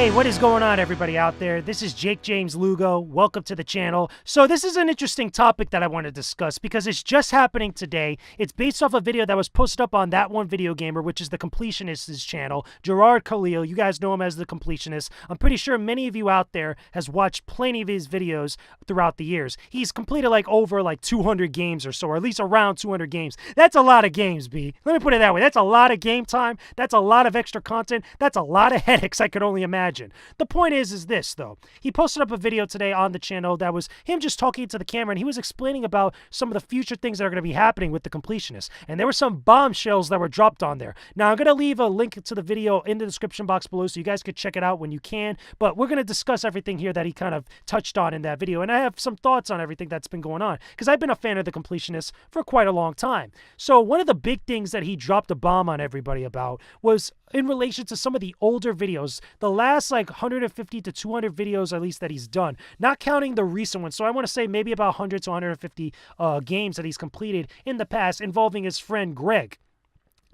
Hey, what is going on, everybody out there? This is Jakejames Lugo. Welcome to the channel. So this is an interesting topic that I want to discuss because it's just happening today. It's based off a video that was posted up on ThatOneVideoGamer, which is the Completionist's channel. Jirard Khalil, you guys know him as the Completionist. I'm pretty sure many of you out there has watched plenty of his videos throughout the years. He's completed over 200 games or so, or at least around 200 games. That's a lot of games, B. Let me put it that way. That's a lot of game time. That's a lot of extra content. That's a lot of headaches I could only imagine. The point is this, though. He posted up a video today on the channel that was him just talking to the camera, and he was explaining about some of the future things that are going to be happening with the Completionist. And there were some bombshells that were dropped on there. Now, I'm going to leave a link to the video in the description box below so you guys could check it out when you can. But we're going to discuss everything here that he kind of touched on in that video. And I have some thoughts on everything that's been going on, because I've been a fan of the Completionist for quite a long time. So one of the big things that he dropped a bomb on everybody about was in relation to some of the older videos, the last 150 to 200 videos at least that he's done, not counting the recent ones. So I want to say maybe about 100 to 150 games that he's completed in the past involving his friend Greg.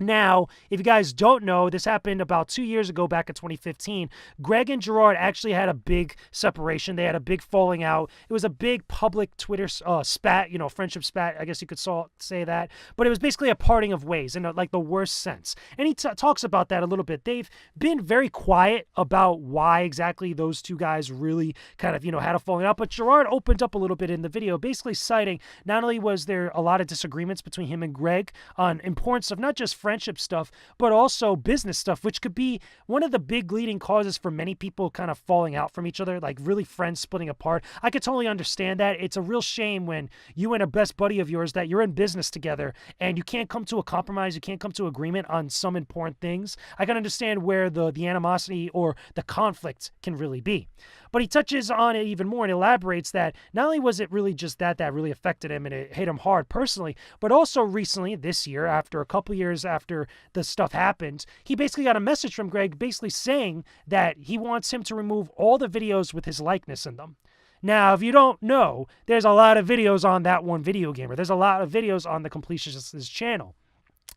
Now, if you guys don't know, this happened about 2 years ago, back in 2015. Greg and Jirard actually had a big separation. They had a big falling out. It was a big public Twitter spat, friendship spat, I guess you could say that. But it was basically a parting of ways in the worst sense. And he talks about that a little bit. They've been very quiet about why exactly those two guys really kind of, had a falling out. But Jirard opened up a little bit in the video, basically citing not only was there a lot of disagreements between him and Greg on importance of not just friendship stuff, but also business stuff, which could be one of the big leading causes for many people kind of falling out from each other, like really friends splitting apart. I could totally understand that. It's a real shame when you and a best buddy of yours that you're in business together and you can't come to a compromise, you can't come to agreement on some important things. I can understand where the animosity or the conflict can really be. But he touches on it even more and elaborates that not only was it really just that really affected him and it hit him hard personally, but also recently, this year, after a couple years after the stuff happened, he basically got a message from Greg basically saying that he wants him to remove all the videos with his likeness in them. Now, if you don't know, there's a lot of videos on ThatOneVideoGamer. There's a lot of videos on the Completionist's channel.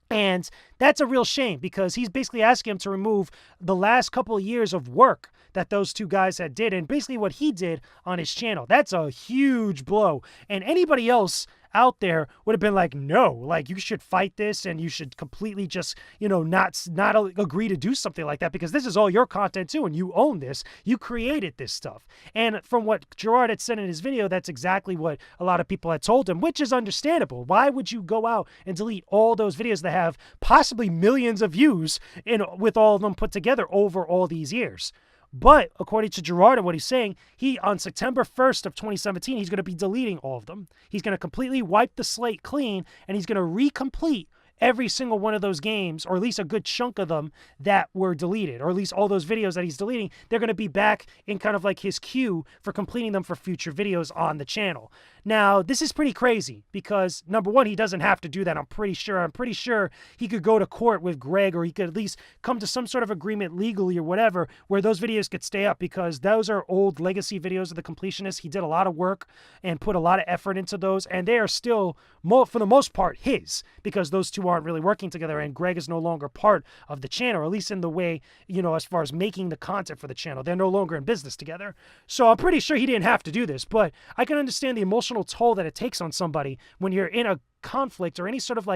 And that's a real shame because he's basically asking him to remove the last couple of years of work that those two guys had did and basically what he did on his channel. That's a huge blow. And anybody else out there would have been like, no, you should fight this and you should completely just, not agree to do something like that because this is all your content too and you own this. You created this stuff. And from what Jirard had said in his video, that's exactly what a lot of people had told him, which is understandable. Why would you go out and delete all those videos that have possibly millions of views with all of them put together over all these years? But according to Jirard and what he's saying, on September 1st of 2017, he's going to be deleting all of them. He's going to completely wipe the slate clean, and he's going to recomplete every single one of those games, or at least a good chunk of them that were deleted, or at least all those videos that he's deleting, they're going to be back in kind of his queue for completing them for future videos on the channel. Now, this is pretty crazy because, number one, he doesn't have to do that, I'm pretty sure. I'm pretty sure he could go to court with Greg, or he could at least come to some sort of agreement legally or whatever where those videos could stay up because those are old legacy videos of the Completionist. He did a lot of work and put a lot of effort into those, and they are still, for the most part, his because those two aren't really working together and Greg is no longer part of the channel, or at least in the way, as far as making the content for the channel. They're no longer in business together. So I'm pretty sure he didn't have to do this, but I can understand the emotional toll that it takes on somebody when you're in a conflict or any sort of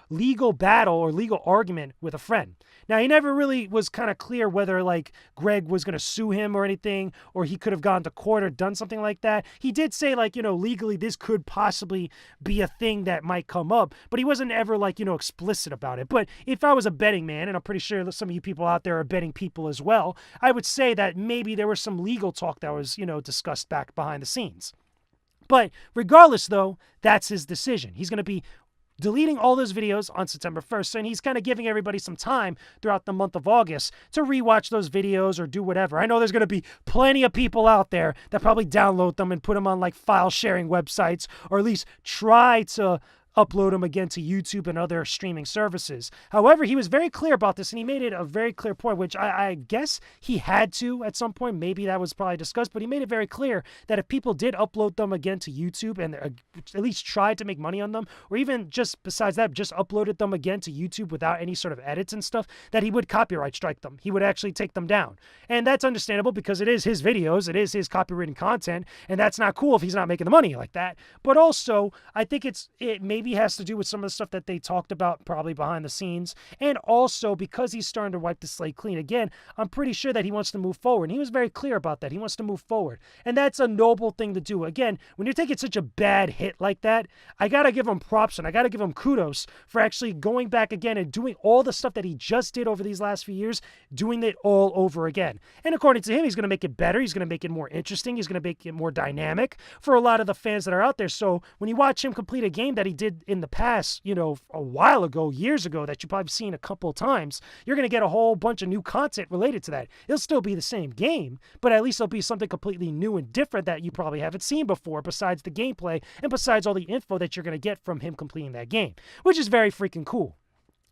legal battle or legal argument with a friend. Now, he never really was kind of clear whether Greg was going to sue him or anything, or he could have gone to court or done something like that. He did say legally this could possibly be a thing that might come up, but he wasn't ever explicit about it. But if I was a betting man, and I'm pretty sure that some of you people out there are betting people as well, I would say that maybe there was some legal talk that was discussed back behind the scenes. But regardless, though, that's his decision. He's going to be deleting all those videos on September 1st, and he's kind of giving everybody some time throughout the month of August to rewatch those videos or do whatever. I know there's going to be plenty of people out there that probably download them and put them on file sharing websites, or at least try to upload them again to YouTube and other streaming services. However, he was very clear about this, and he made it a very clear point, which I guess he had to at some point. Maybe that was probably discussed, but he made it very clear that if people did upload them again to YouTube and at least tried to make money on them, or even just besides that, just uploaded them again to YouTube without any sort of edits and stuff, that he would copyright strike them. He would actually take them down. And that's understandable because it is his videos, it is his copyrighted content, and that's not cool if he's not making the money like that. But also, I think it maybe has to do with some of the stuff that they talked about probably behind the scenes, and also because he's starting to wipe the slate clean. Again, I'm pretty sure that he wants to move forward. And he was very clear about that. He wants to move forward. And that's a noble thing to do. Again, when you're taking such a bad hit like that, I got to give him props and I got to give him kudos for actually going back again and doing all the stuff that he just did over these last few years, doing it all over again. And according to him, he's going to make it better. He's going to make it more interesting. He's going to make it more dynamic for a lot of the fans that are out there. So when you watch him complete a game that he did in the past, you know, a while ago, years ago, that you've probably seen a couple of times, you're going to get a whole bunch of new content related to that. It'll still be the same game, but at least it'll be something completely new and different that you probably haven't seen before, besides the gameplay and besides all the info that you're going to get from him completing that game, which is very freaking cool.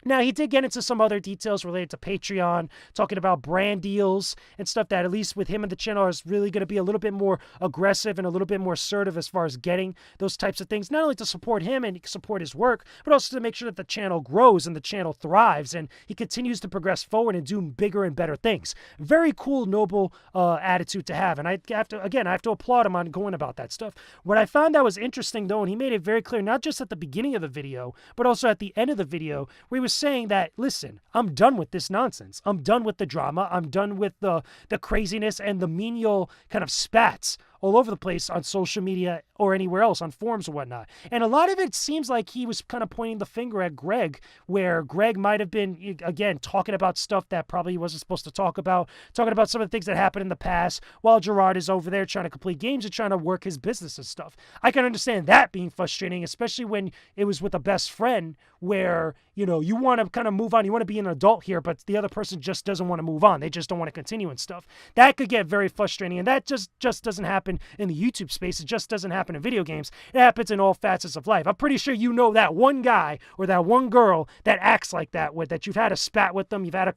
Now, he did get into some other details related to Patreon, talking about brand deals and stuff that, at least with him and the channel, is really going to be a little bit more aggressive and a little bit more assertive as far as getting those types of things, not only to support him and support his work, but also to make sure that the channel grows and the channel thrives and he continues to progress forward and do bigger and better things. Very cool, noble attitude to have. And I have to applaud him on going about that stuff. What I found that was interesting, though, and he made it very clear, not just at the beginning of the video, but also at the end of the video, where he was saying that, listen, I'm done with this nonsense. I'm done with the drama. I'm done with the craziness and the menial kind of spats all over the place on social media or anywhere else, on forums or whatnot. And a lot of it seems like he was kind of pointing the finger at Greg, where Greg might have been, again, talking about stuff that probably he wasn't supposed to talk about, talking about some of the things that happened in the past, while Jirard is over there trying to complete games and trying to work his business and stuff. I can understand that being frustrating, especially when it was with a best friend where, you know, you want to kind of move on, you want to be an adult here, but the other person just doesn't want to move on. They just don't want to continue and stuff. That could get very frustrating, and that just doesn't happen in the YouTube space. It just doesn't happen in video games. It happens in all facets of life. I'm pretty sure you know that one guy or that one girl that acts like that, that you've had a spat with them, you've had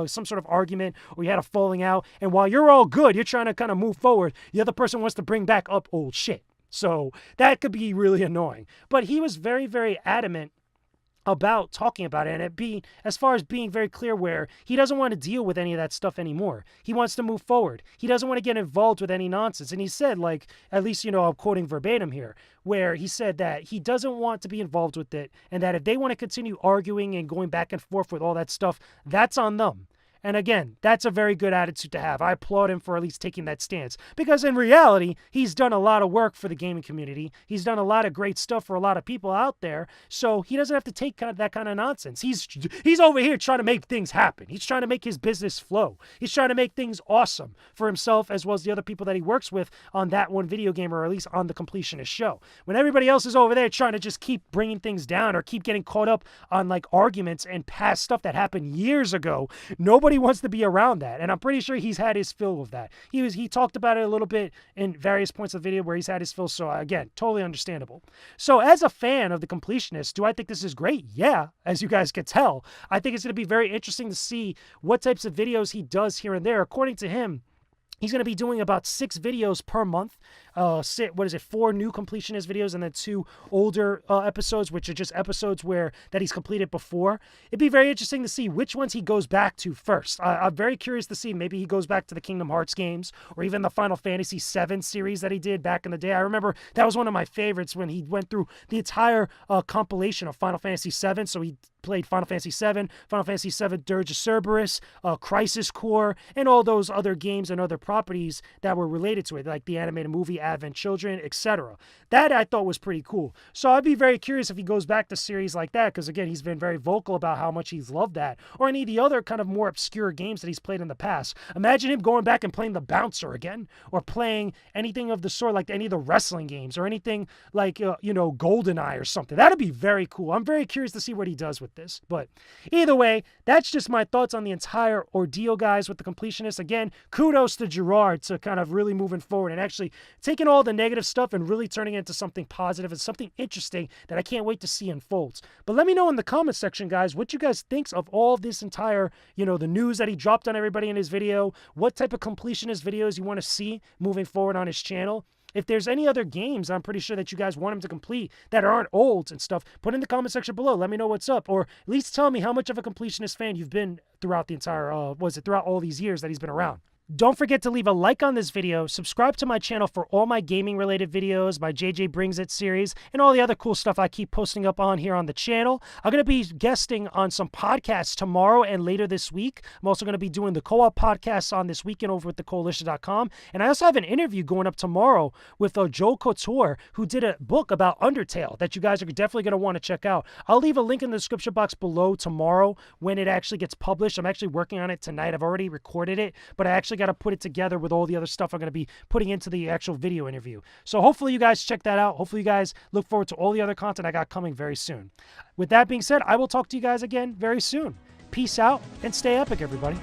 some sort of argument, or you had a falling out, and while you're all good, you're trying to kind of move forward, the other person wants to bring back up old shit. So that could be really annoying. But he was very, very adamant about talking about it, and it being, as far as being very clear, where he doesn't want to deal with any of that stuff anymore. He wants to move forward. He doesn't want to get involved with any nonsense. And he said, like, at least, you know, I'm quoting verbatim here, where he said that he doesn't want to be involved with it, and that if they want to continue arguing and going back and forth with all that stuff, that's on them. And again, that's a very good attitude to have. I applaud him for at least taking that stance. Because in reality, he's done a lot of work for the gaming community. He's done a lot of great stuff for a lot of people out there. So he doesn't have to take that kind of nonsense. He's over here trying to make things happen. He's trying to make his business flow. He's trying to make things awesome for himself as well as the other people that he works with on ThatOneVideoGamer, or at least on the Completionist show. When everybody else is over there trying to just keep bringing things down or keep getting caught up on like arguments and past stuff that happened years ago, nobody wants to be around that, and I'm pretty sure he's had his fill of that. He talked about it a little bit in various points of the video where he's had his fill, so again, totally understandable. So as a fan of the Completionist, do I think this is great? Yeah, as you guys can tell. I think it's going to be very interesting to see what types of videos he does here and there. According to him, he's going to be doing about 6 videos per month. 4 new Completionist videos and then 2 older episodes, which are just episodes that he's completed before. It'd be very interesting to see which ones he goes back to first. I'm very curious to see, maybe he goes back to the Kingdom Hearts games, or even the Final Fantasy VII series that he did back in the day. I remember that was one of my favorites when he went through the entire compilation of Final Fantasy VII. So he played Final Fantasy VII, Final Fantasy VII Dirge of Cerberus, Crisis Core, and all those other games and other properties that were related to it, like the animated movie Advent Children, etc. That I thought was pretty cool. So I'd be very curious if he goes back to series like that, because again, he's been very vocal about how much he's loved that, or any of the other kind of more obscure games that he's played in the past. Imagine him going back and playing the Bouncer again, or playing anything of the sort, like any of the wrestling games, or anything like, GoldenEye or something. That'd be very cool. I'm very curious to see what he does with this. But either way, that's just my thoughts on the entire ordeal, guys, with the Completionist. Again, kudos to Jirard to kind of really moving forward and actually taking taking all the negative stuff and really turning it into something positive and something interesting that I can't wait to see unfolds. But let me know in the comment section, guys, what you guys think of all this entire, the news that he dropped on everybody in his video, what type of completionist videos you want to see moving forward on his channel. If there's any other games I'm pretty sure that you guys want him to complete that aren't old and stuff, put in the comment section below. Let me know what's up. Or at least tell me how much of a completionist fan you've been throughout the entire, throughout all these years that he's been around. Don't forget to leave a like on this video, subscribe to my channel for all my gaming related videos, my JJ Brings It series, and all the other cool stuff I keep posting up on here on the channel. I'm going to be guesting on some podcasts tomorrow and later this week. I'm also going to be doing the co-op podcasts on this weekend over at thecoalition.com. And I also have an interview going up tomorrow with Joe Couture, who did a book about Undertale that you guys are definitely going to want to check out. I'll leave a link in the description box below tomorrow when it actually gets published. I'm actually working on it tonight. I've already recorded it, but I actually got to put it together with all the other stuff I'm going to be putting into the actual video interview. So hopefully you guys check that out. Hopefully you guys look forward to all the other content I got coming very soon. With that being said, I will talk to you guys again very soon. Peace out and stay epic, everybody.